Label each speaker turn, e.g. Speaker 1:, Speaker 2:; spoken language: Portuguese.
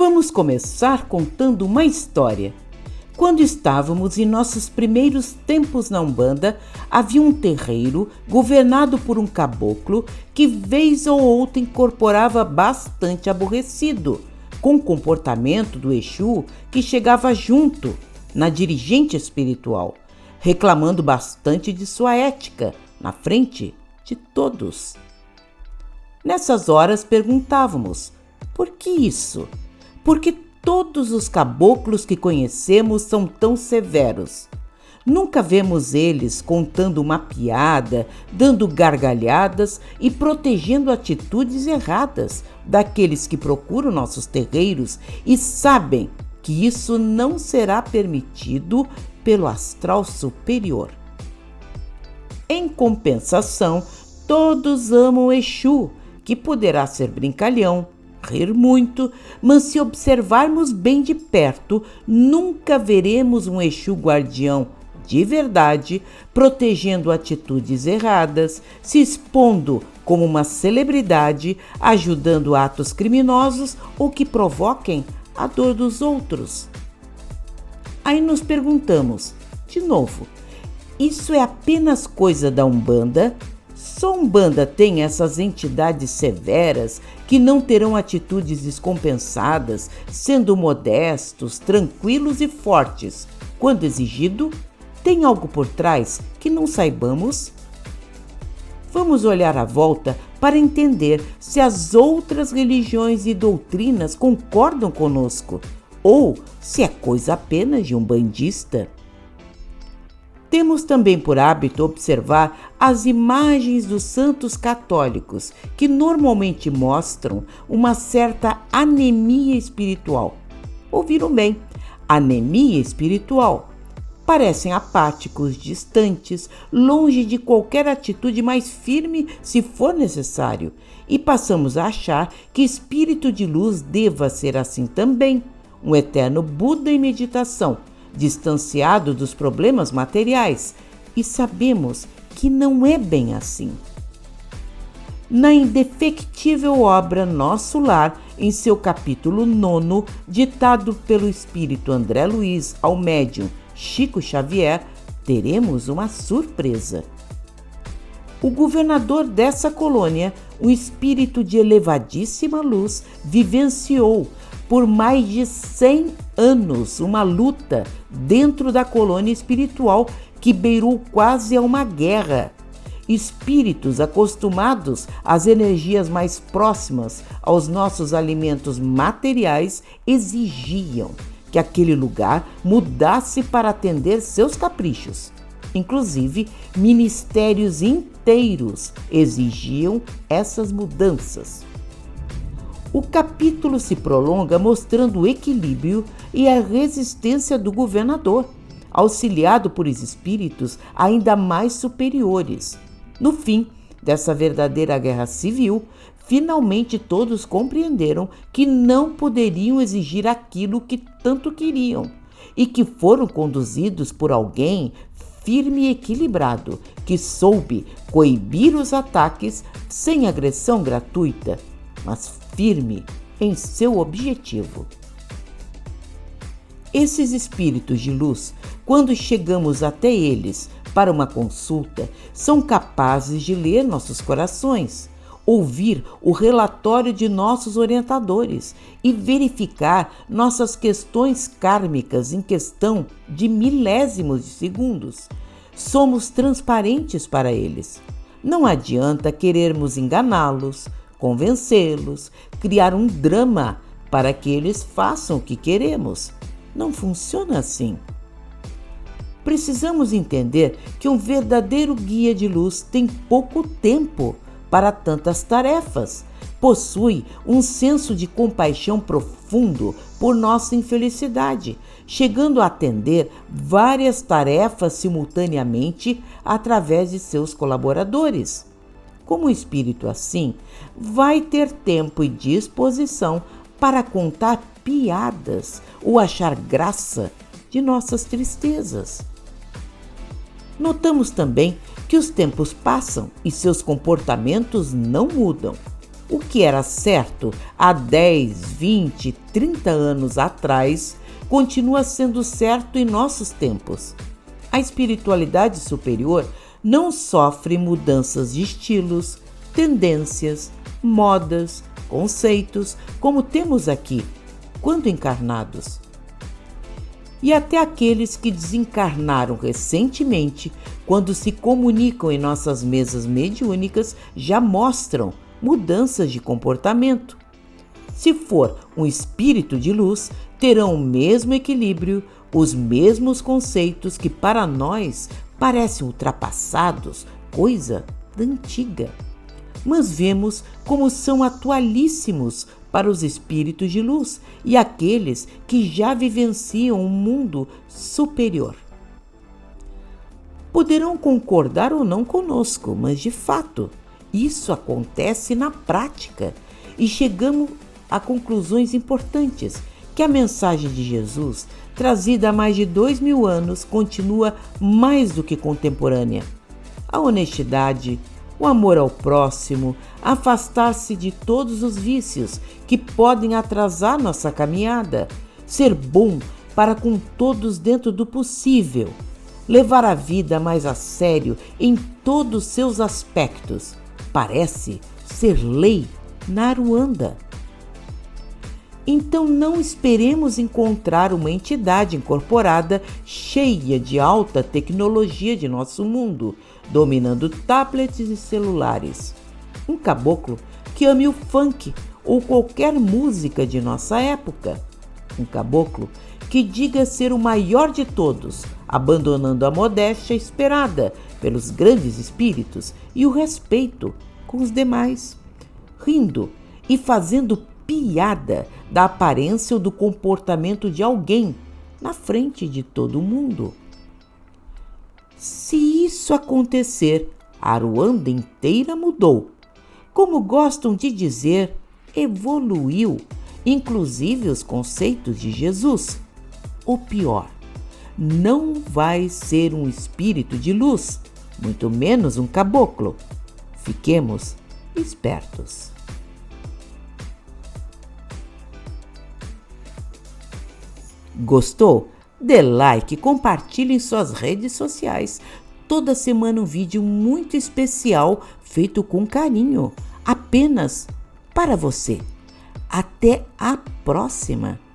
Speaker 1: Vamos começar contando uma história. Quando estávamos em nossos primeiros tempos na Umbanda, havia um terreiro governado por um caboclo que vez ou outra incorporava bastante aborrecido, com o comportamento do Exu que chegava junto na dirigente espiritual, reclamando bastante de sua ética na frente de todos. Nessas horas perguntávamos, por que isso? Por que todos os caboclos que conhecemos são tão severos? Nunca vemos eles contando uma piada, dando gargalhadas e protegendo atitudes erradas daqueles que procuram nossos terreiros e sabem que isso não será permitido pelo astral superior. Em compensação, todos amam o Exu, que poderá ser brincalhão, rir muito, mas se observarmos bem de perto, nunca veremos um Exu guardião de verdade, protegendo atitudes erradas, se expondo como uma celebridade, ajudando atos criminosos ou que provoquem a dor dos outros. Aí nos perguntamos, de novo, isso é apenas coisa da Umbanda? Só Umbanda tem essas entidades severas que não terão atitudes descompensadas, sendo modestos, tranquilos e fortes. Quando exigido, tem algo por trás que não saibamos? Vamos olhar à volta para entender se as outras religiões e doutrinas concordam conosco ou se é coisa apenas de um umbandista. Temos também por hábito observar as imagens dos santos católicos, que normalmente mostram uma certa anemia espiritual. Ouviram bem? Anemia espiritual. Parecem apáticos, distantes, longe de qualquer atitude mais firme se for necessário, e passamos a achar que espírito de luz deva ser assim também, um eterno Buda em meditação, distanciado dos problemas materiais, e sabemos que não é bem assim. Na indefectível obra Nosso Lar, em seu capítulo 9, ditado pelo espírito André Luiz ao médium Chico Xavier, teremos uma surpresa. O governador dessa colônia, um espírito de elevadíssima luz, vivenciou por mais de 100 anos uma luta dentro da colônia espiritual que beirou quase a uma guerra. Espíritos acostumados às energias mais próximas aos nossos alimentos materiais exigiam que aquele lugar mudasse para atender seus caprichos. Inclusive, ministérios inteiros exigiam essas mudanças. O capítulo se prolonga mostrando o equilíbrio e a resistência do governador, auxiliado por espíritos ainda mais superiores. No fim dessa verdadeira guerra civil, finalmente todos compreenderam que não poderiam exigir aquilo que tanto queriam e que foram conduzidos por alguém firme e equilibrado, que soube coibir os ataques sem agressão gratuita, mas firme em seu objetivo. Esses espíritos de luz, quando chegamos até eles para uma consulta, são capazes de ler nossos corações, ouvir o relatório de nossos orientadores e verificar nossas questões kármicas em questão de milésimos de segundos. Somos transparentes para eles. Não adianta querermos enganá-los, convencê-los, criar um drama para que eles façam o que queremos. Não funciona assim. Precisamos entender que um verdadeiro guia de luz tem pouco tempo para tantas tarefas. Possui um senso de compaixão profundo por nossa infelicidade, chegando a atender várias tarefas simultaneamente através de seus colaboradores. Como um espírito assim, vai ter tempo e disposição para contar piadas ou achar graça de nossas tristezas. Notamos também que os tempos passam e seus comportamentos não mudam. O que era certo há 10, 20, 30 anos atrás continua sendo certo em nossos tempos. A espiritualidade superior não sofre mudanças de estilos, tendências, modas, conceitos, como temos aqui, quando encarnados. E até aqueles que desencarnaram recentemente, quando se comunicam em nossas mesas mediúnicas, já mostram mudanças de comportamento. Se for um espírito de luz, terão o mesmo equilíbrio, os mesmos conceitos que para nós parecem ultrapassados, coisa da antiga. Mas vemos como são atualíssimos para os espíritos de luz e aqueles que já vivenciam um mundo superior. Poderão concordar ou não conosco, mas de fato, isso acontece na prática e chegamos a conclusões importantes, que a mensagem de Jesus, trazida há mais de 2000 anos, continua mais do que contemporânea. A honestidade, o amor ao próximo, afastar-se de todos os vícios que podem atrasar nossa caminhada, ser bom para com todos dentro do possível, levar a vida mais a sério em todos seus aspectos, parece ser lei na Aruanda. Então não esperemos encontrar uma entidade incorporada cheia de alta tecnologia de nosso mundo, dominando tablets e celulares. Um caboclo que ame o funk ou qualquer música de nossa época. Um caboclo que diga ser o maior de todos, abandonando a modéstia esperada pelos grandes espíritos e o respeito com os demais, rindo e fazendo piada da aparência ou do comportamento de alguém na frente de todo mundo. Se isso acontecer, a Aruanda inteira mudou. Como gostam de dizer, evoluiu, inclusive os conceitos de Jesus. O pior, não vai ser um espírito de luz, muito menos um caboclo. Fiquemos espertos. Gostou? Dê like, compartilhe em suas redes sociais. Toda semana um vídeo muito especial feito com carinho, apenas para você. Até a próxima!